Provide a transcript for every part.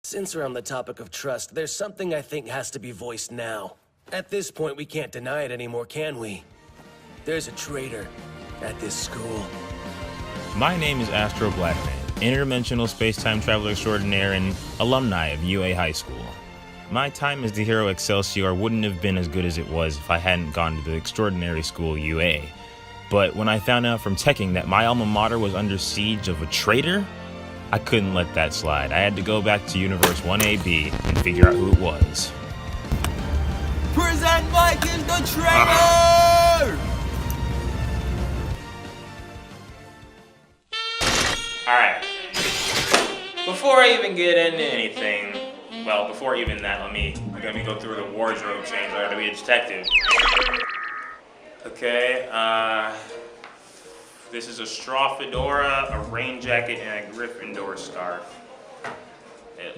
Since we're on the topic of trust, there's something I think has to be voiced now. At this point, we can't deny it anymore, can we? There's a traitor at this school. My name is Astro Blackman, interdimensional space-time traveler extraordinaire and alumni of UA High School. My time as the hero Excelsior wouldn't have been as good as it was if I hadn't gone to the extraordinary school UA. But when I found out from TekKnight that my alma mater was under siege of a traitor, I couldn't let that slide. I had to go back to Universe 1AB and figure out who it was. Present Mike is the traitor! Alright. Before I even get into anything, well, before even that, let me go through the wardrobe change. I gotta be a detective. Okay, this is a straw fedora, a rain jacket, and a Gryffindor scarf.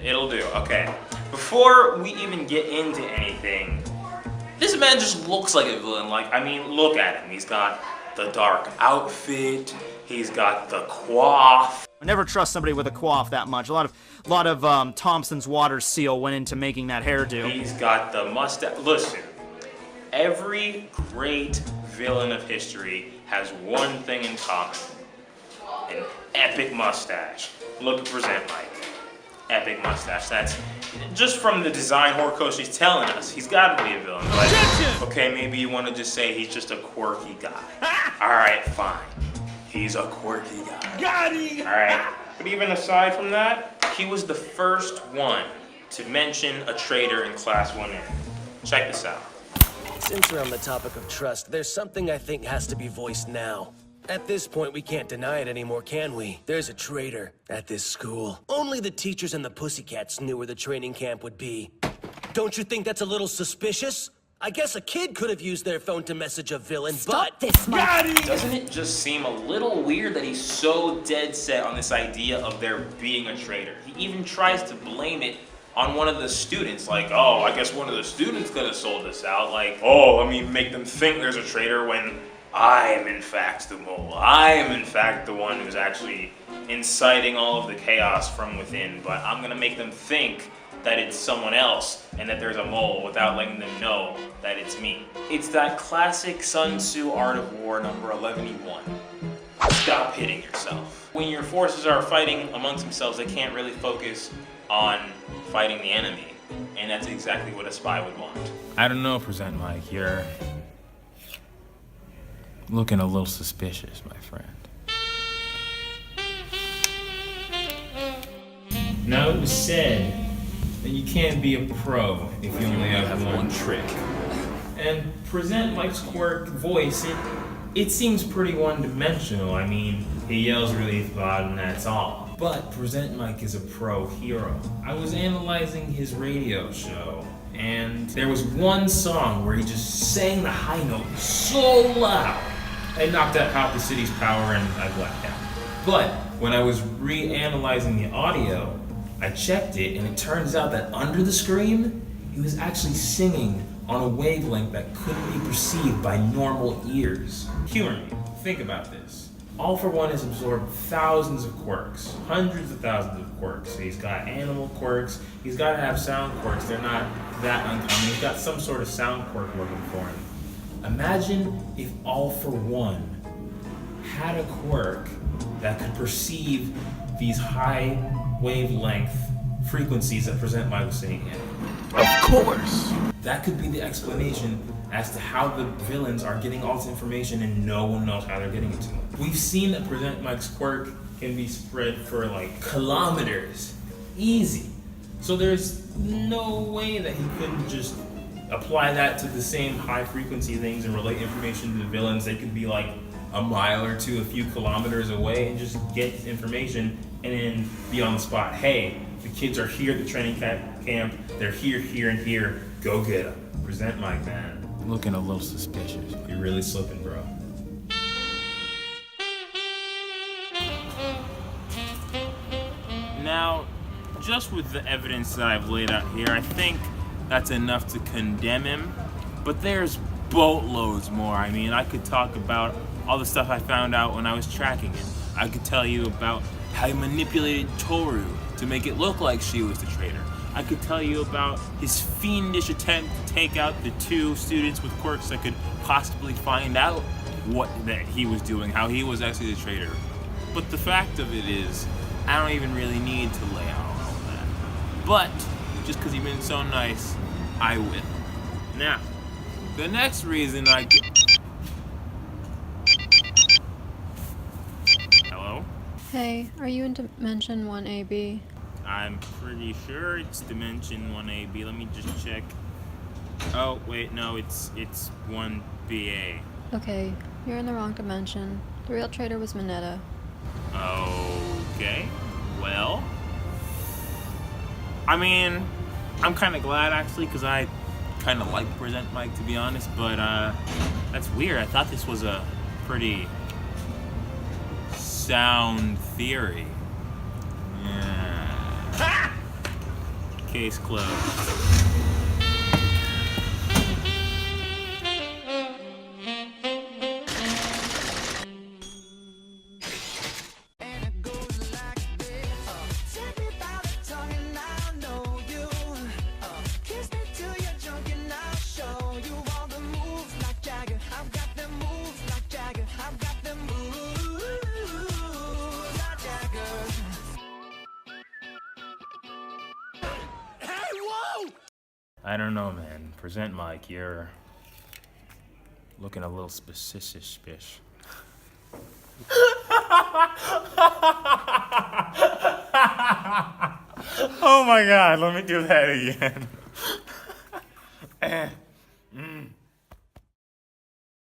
It'll do, okay. Before we even get into anything, this man just looks like a villain. Like, I mean, look at him. He's got the dark outfit, he's got the coif. I never trust somebody with a coif that much. A lot of Thompson's water seal went into making that hairdo. He's got the mustache. Listen, every great villain of history has one thing in common: an epic mustache. Look at Present Mike. Epic mustache. That's just from the design horoscope he's telling us. He's got to be a villain. But, okay, maybe you want to just say he's just a quirky guy. All right, fine. He's a quirky guy. Got him! All right. But even aside from that, he was the first one to mention a traitor in Class 1A. Check this out. Since we're on the topic of trust, there's something I think has to be voiced now. At this point, we can't deny it anymore, can we? There's a traitor at this school. Only the teachers and the pussycats knew where the training camp would be. Don't you think that's a little suspicious? I guess a kid could have used their phone to message a villain, Stop this, Mike. Doesn't it just seem a little weird that he's so dead set on this idea of there being a traitor? He even tries to blame it on one of the students, like, oh, I guess one of the students could have sold this out. Like, oh, let me make them think there's a traitor when I am in fact the mole. I am in fact the one who's actually inciting all of the chaos from within, but I'm gonna make them think that it's someone else and that there's a mole without letting them know that it's me. It's that classic Sun Tzu Art of War number 11E1. Stop hitting yourself. When your forces are fighting amongst themselves, they can't really focus on fighting the enemy, and that's exactly what a spy would want. I don't know, Present Mike. You're looking a little suspicious, my friend. Now, it was said that you can't be a pro if you only have one trick. And Present Mike's quirk voice, it seems pretty one-dimensional. I mean, he yells really loud and that's all. But Present Mike is a pro hero. I was analyzing his radio show, and there was one song where he just sang the high note so loud, it knocked out half the city's power and I blacked out. But when I was reanalyzing the audio, I checked it, and it turns out that under the scream, he was actually singing on a wavelength that couldn't be perceived by normal ears. Humor me. Think about this. All for One has absorbed thousands of quirks, hundreds of thousands of quirks. He's got animal quirks, he's got to have sound quirks. They're not that uncommon. He's got some sort of sound quirk working for him. Imagine if All for One had a quirk that could perceive these high wavelength frequencies that Present Mike was singing in. Of course! That could be the explanation as to how the villains are getting all this information and no one knows how they're getting it to them. We've seen that Present Mike's quirk can be spread for like kilometers. Easy. So there's no way that he couldn't just apply that to the same high frequency things and relate information to the villains. They could be like a mile or two, a few kilometers away, and just get information and then be on the spot. Hey, the kids are here at the training camp. They're here, here, and here. Go get them. Present Mike, man. Looking a little suspicious. You're really slipping, bro. Now, just with the evidence that I've laid out here, I think that's enough to condemn him. But there's boatloads more. I mean, I could talk about all the stuff I found out when I was tracking him. I could tell you about how he manipulated Toru to make it look like she was the traitor. I could tell you about his fiendish attempt to take out the 2 students with quirks that could possibly find out what that he was doing, how he was actually the traitor. But the fact of it is, I don't even really need to lay out all that. But, just because you've been so nice, I will. Now, the next reason I get... Hello? Hey, are you in Dimension 1AB? I'm pretty sure it's Dimension 1AB. Let me just check. Oh, wait, no, it's 1BA. Okay, you're in the wrong dimension. The real traitor was Mineta. Okay, well... I mean, I'm kind of glad, actually, because I kind of like Present Mike, to be honest, but, that's weird. I thought this was a pretty sound theory. Yeah. Case closed. I don't know, man. Present Mike, you're looking a little suspicious. Oh my god, let me do that again.